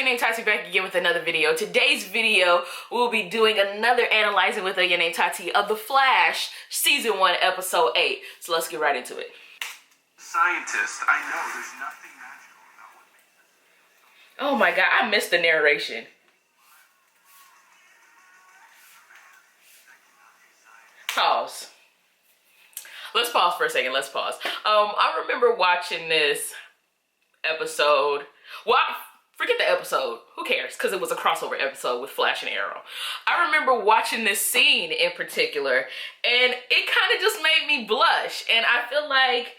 Ohyonametaty back again with another video. Today's video, we'll be doing another analyzing with Ohyonametaty of The Flash, Season 1, Episode 8. So let's get right into it. Scientist, I know there's nothing magical about what makes this. Oh my god, I missed the narration. Pause. Let's pause for a second. Let's pause. I remember watching this episode. Well, forget the episode. Who cares? Because it was a crossover episode with Flash and Arrow. I remember watching this scene in particular, and it kind of just made me blush. And I feel like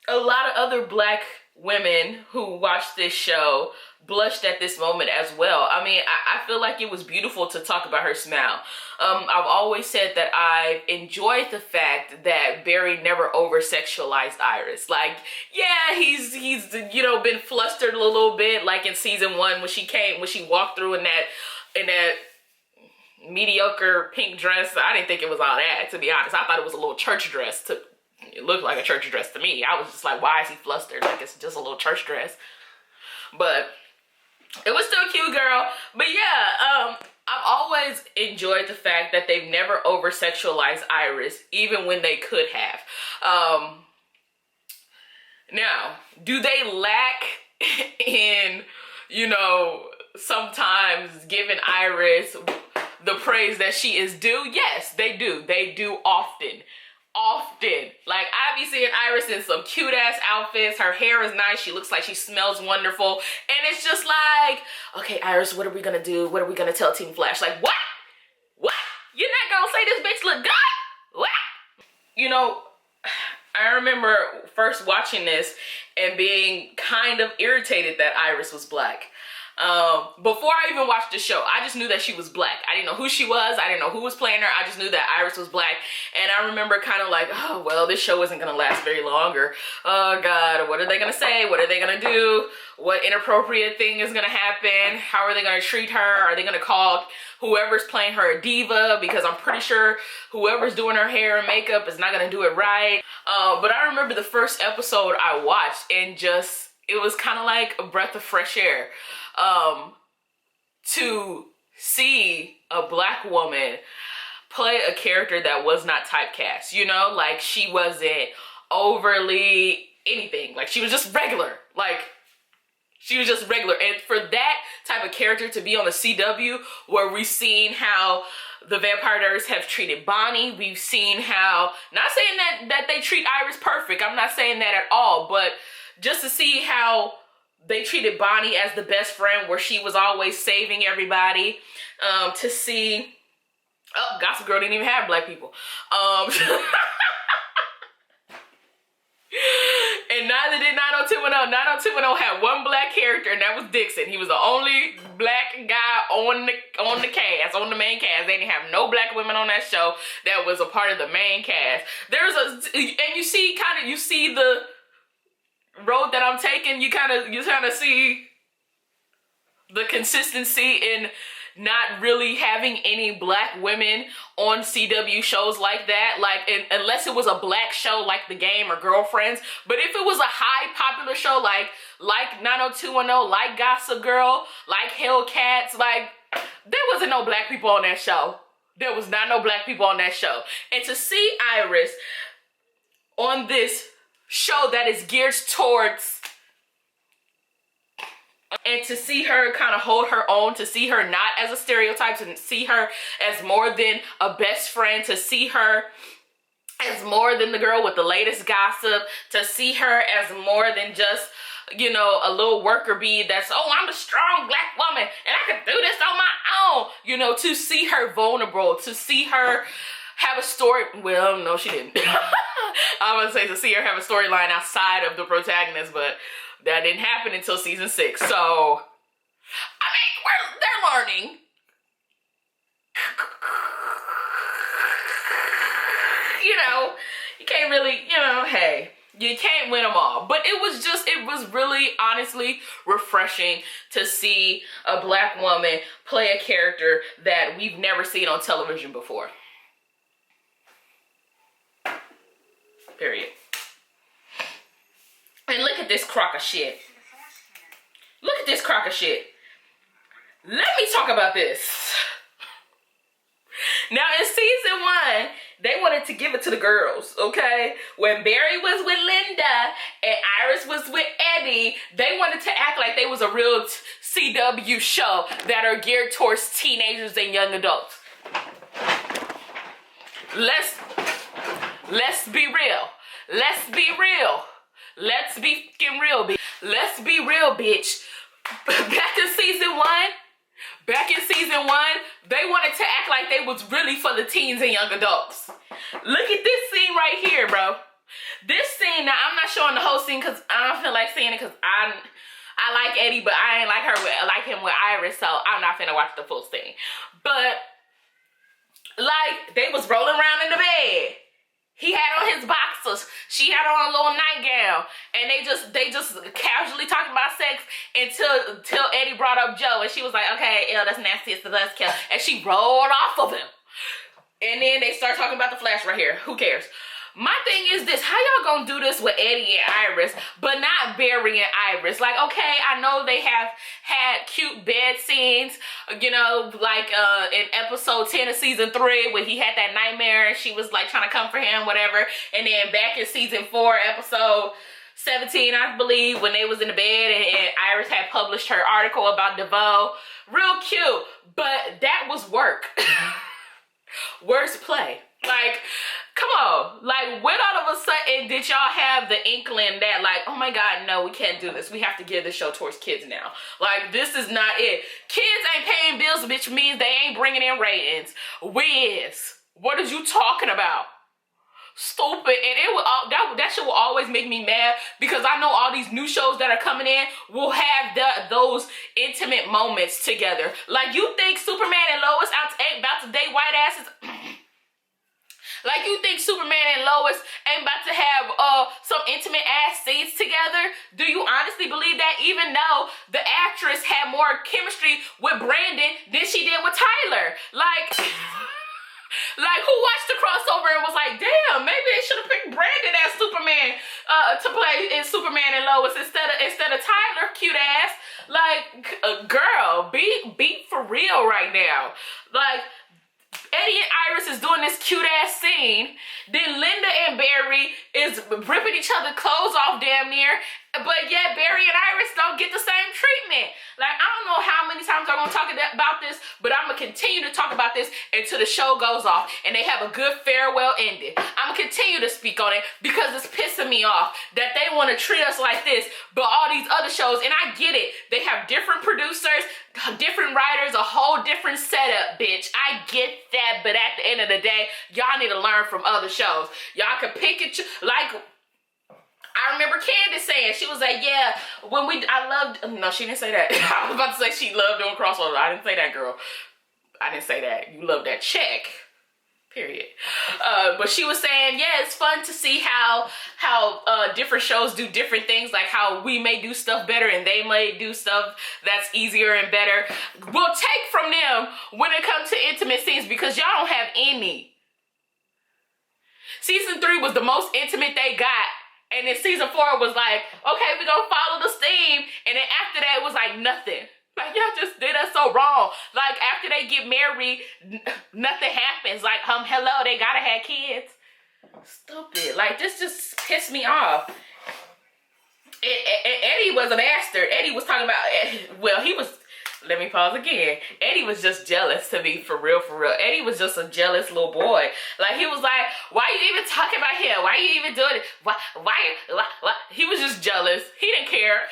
a lot of other Black women who watched this show blushed at this moment as well. I mean, I feel like it was beautiful to talk about her smile. I've always said that I enjoyed the fact that Barry never over-sexualized Iris. Like, yeah, he's you know, been flustered a little bit, like in season 1 when she walked through in that mediocre pink dress. I didn't think it was all that, to be honest. I thought it was a little church dress. It looked like a church dress to me. I was just like, why is he flustered? Like, it's just a little church dress. But it was still cute, girl. But yeah, I've always enjoyed the fact that they've never over-sexualized Iris, even when they could have. Now, do they lack in, you know, sometimes giving Iris the praise that she is due? Yes, they do. They do often. Like, I be seeing Iris in some cute ass outfits. Her hair is nice. She looks like she smells wonderful. And it's just like, okay, Iris, what are we gonna do? What are we gonna tell Team Flash? Like, what? What? You're not gonna say this bitch look good? What? You know, I remember first watching this and being kind of irritated that Iris was Black. Before I even watched the show, I just knew that she was Black. I didn't know who she was. I didn't know who was playing her. I just knew that Iris was Black. And I remember kind of like, oh, well, this show isn't going to last very long. Or, oh, God, what are they going to say? What are they going to do? What inappropriate thing is going to happen? How are they going to treat her? Are they going to call whoever's playing her a diva? Because I'm pretty sure whoever's doing her hair and makeup is not going to do it right. But I remember the first episode I watched and just, it was kind of like a breath of fresh air. To see a Black woman play a character that was not typecast, you know, like she wasn't overly anything, like she was just regular, and for that type of character to be on the CW, where we've seen how the Vampire Diaries have treated Bonnie, we've seen how, not saying that they treat Iris perfect, I'm not saying that at all, but just to see how they treated Bonnie as the best friend, where she was always saving everybody. To see, oh, Gossip Girl didn't even have Black people. And neither did 90210. 90210 had one Black character, and that was Dixon. He was the only Black guy on the cast, on the main cast. They didn't have no Black women on that show that was a part of the main cast. And you see the road that I'm taking, you kind of see the consistency in not really having any Black women on CW shows like that, unless it was a Black show like The Game or Girlfriends. But if it was a high popular show like 90210, like Gossip Girl, like Hellcats, like, there wasn't no Black people on that show. There was not no Black people on that show. And to see Iris on this show that is geared towards, and to see her kind of hold her own, to see her not as a stereotype, to see her as more than a best friend, to see her as more than the girl with the latest gossip, to see her as more than just, you know, a little worker bee that's, oh, I'm a strong Black woman and I can do this on my own, you know, to see her vulnerable, to see her have a story. Well, no, she didn't. I was gonna say to see her have a storyline outside of the protagonist, but that didn't happen until season 6. So, I mean, they're learning. You know, you can't really, you know, hey, you can't win them all. But it was really, honestly, refreshing to see a Black woman play a character that we've never seen on television before. Period. And look at this crock of shit. Look at this crock of shit. Let me talk about this. Now, in season 1, they wanted to give it to the girls, okay? When Barry was with Linda and Iris was with Eddie, they wanted to act like they was a real CW show that are geared towards teenagers and young adults. Let's be real. Let's be real. Let's be fucking real, bitch. Let's be real, bitch. Back in season 1, they wanted to act like they was really for the teens and young adults. Look at this scene right here, bro. This scene, now I'm not showing the whole scene because I don't feel like seeing it because I like Eddie, but I ain't like him with Iris, so I'm not finna watch the full scene. But, like, they was rolling around in the bed. He had on his boxers. She had on a little nightgown. And they just casually talking about sex until Eddie brought up Joe. And she was like, okay, ew, that's nasty, it's the buzzkill. And she rolled off of him. And then they start talking about the Flash right here. Who cares? My thing is this, how y'all gonna do this with Eddie and Iris, but not Barry and Iris? Like, okay, I know they have had cute bed scenes, you know, like in episode 10 of season 3 when he had that nightmare and she was like trying to comfort him, whatever. And then back in season 4, episode 17, I believe, when they was in the bed and Iris had published her article about DeVoe. Real cute, but that was work. Worst play. Like, come on. Like, when all of a sudden did y'all have the inkling that, like, oh my God, no, we can't do this. We have to gear the show towards kids now. Like, this is not it. Kids ain't paying bills, which means they ain't bringing in ratings. Whiz. What are you talking about? Stupid. And it will, that shit will always make me mad because I know all these new shows that are coming in will have those intimate moments together. Like, you think Superman and Lois ain't about to date white asses? Like, you think Superman and Lois ain't about to have some intimate ass scenes together? Do you honestly believe that, even though the actress had more chemistry with Brandon than she did with Tyler? Like, like, who watched the crossover and was like, damn, maybe they should have picked Brandon as Superman to play in Superman and Lois instead of Tyler, cute ass. Like, girl, be for real right now. Like, Eddie and Iris is doing this cute ass scene. Then Linda and Barry is ripping each other's clothes off damn near. But yet Barry and Iris don't get the same treatment. Like, I don't know how many times I'm going to talk about this, but I'm going to continue to talk about this until the show goes off and they have a good farewell ending. I'm going to continue to speak on it because it's pissing me off that they want to treat us like this, but all these other shows, and I get it, they have different producers, different writers, a whole different setup, bitch. I get that, but at the end of the day, y'all need to learn from other shows. Y'all can pick it, like, I remember Candace saying, she was like, yeah, no, she didn't say that. I was about to say she loved doing crossovers. I didn't say that, girl. I didn't say that. You love that check. Period. But she was saying, yeah, it's fun to see how different shows do different things, like how we may do stuff better and they may do stuff that's easier and better. We'll take from them when it comes to intimate scenes because y'all don't have any. Season 3 was the most intimate they got. And then season 4 was like, okay, we're gonna follow the theme. And then after that, it was like nothing. Like, y'all just did us so wrong. Like, after they get married, nothing happens. Like, hello, they gotta have kids. Stupid. Like, this just pissed me off. Eddie was a bastard. Eddie was talking about, well, he was, let me pause again. Eddie was just jealous to me, for real, for real. Eddie was just a jealous little boy. Like, he was like, why you even talking about him? Why you even doing it? Why? He was just jealous. He didn't care.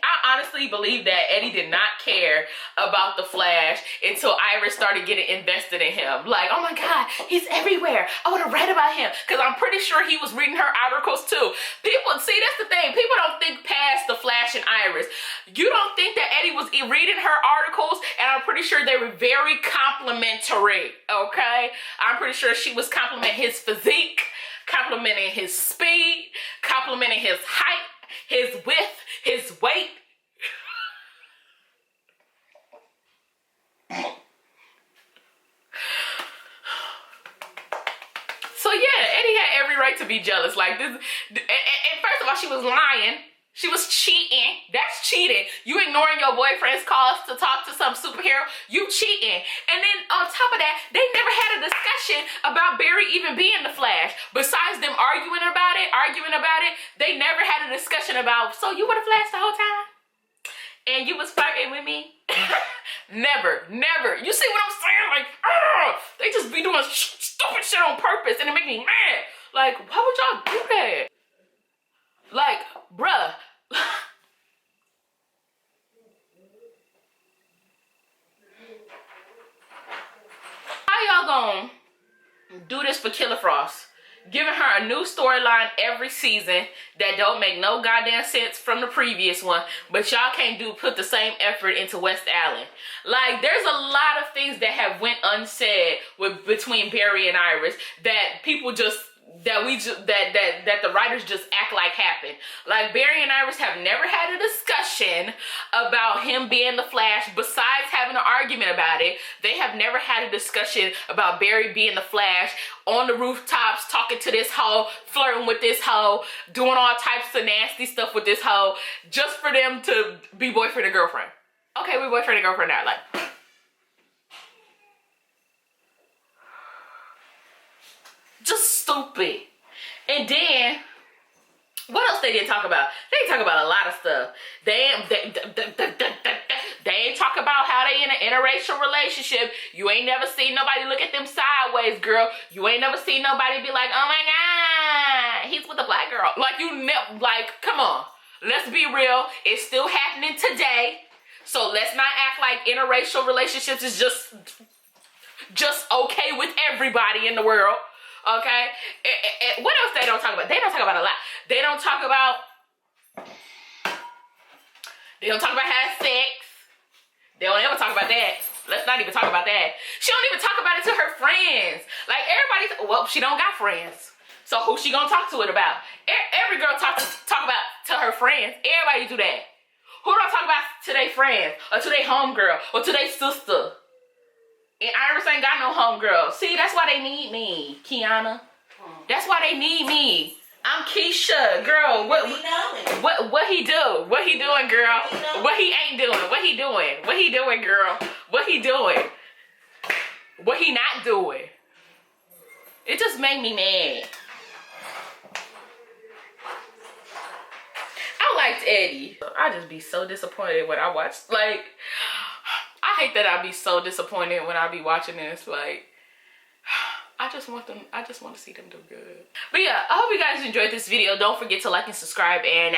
I honestly believe that Eddie did not care about the Flash until Iris started getting invested in him. Like, oh my God, he's everywhere. I want to write about him. Because I'm pretty sure he was reading her articles too. People, see, that's the thing. People don't think past the Flash and Iris. You don't think that Eddie was reading her articles, and I'm pretty sure they were very complimentary, okay? I'm pretty sure she was complimenting his physique, complimenting his speed, complimenting his height, his width, his weight. So yeah, Eddie had every right to be jealous. Like this, and first of all, she was lying. She was cheating. That's cheating. You ignoring your boyfriend's calls to talk to some superhero, you cheating. And then on top of that, they never had a discussion about Barry even being the Flash. Besides them arguing about it, they never had a discussion about, so you were the Flash the whole time? And you was flirting with me? Never. You see what I'm saying? Like, they just be doing stupid shit on purpose and it make me mad. Like, why would y'all do that? Like, bruh. How y'all gonna do this for Killer Frost? Giving her a new storyline every season that don't make no goddamn sense from the previous one, but y'all can't put the same effort into West Allen. Like, there's a lot of things that have went unsaid between Barry and Iris that people just that the writers just act like happened. Like, Barry and Iris have never had a discussion about him being the Flash. Besides having an argument about it, they have never had a discussion about Barry being the Flash on the rooftops, talking to this hoe, flirting with this hoe, doing all types of nasty stuff with this hoe, just for them to be boyfriend and girlfriend. Okay, we're boyfriend and girlfriend now. Like, just stupid. And then, what else they didn't talk about? They didn't talk about a lot of stuff. They ain't talk about how they in an interracial relationship. You ain't never seen nobody look at them sideways, girl. You ain't never seen nobody be like, oh my God, he's with a black girl. Like, come on. Let's be real. It's still happening today. So let's not act like interracial relationships is just okay with everybody in the world. Okay? What else they don't talk about? They don't talk about a lot. They don't talk about having sex. They don't ever talk about that. Let's not even talk about that. She don't even talk about it to her friends. Like, everybody, well, she don't got friends. So who she gonna talk to it about? Every girl talk about to her friends. Everybody do that. Who don't talk about to their friends, or to their homegirl, or to their sister? And Iris ain't got no homegirl. See, that's why they need me, Kiana. That's why they need me. I'm Keisha, girl. What he do? What he doing, girl? What he ain't doing? What he doing? What he doing, girl? What he doing? What he not doing? It just made me mad. I liked Eddie. I just be so disappointed when I watch. Like, I hate that I be so disappointed when I be watching this. Like, I just want to see them do good. But yeah, I hope you guys enjoyed this video. Don't forget to like and subscribe, and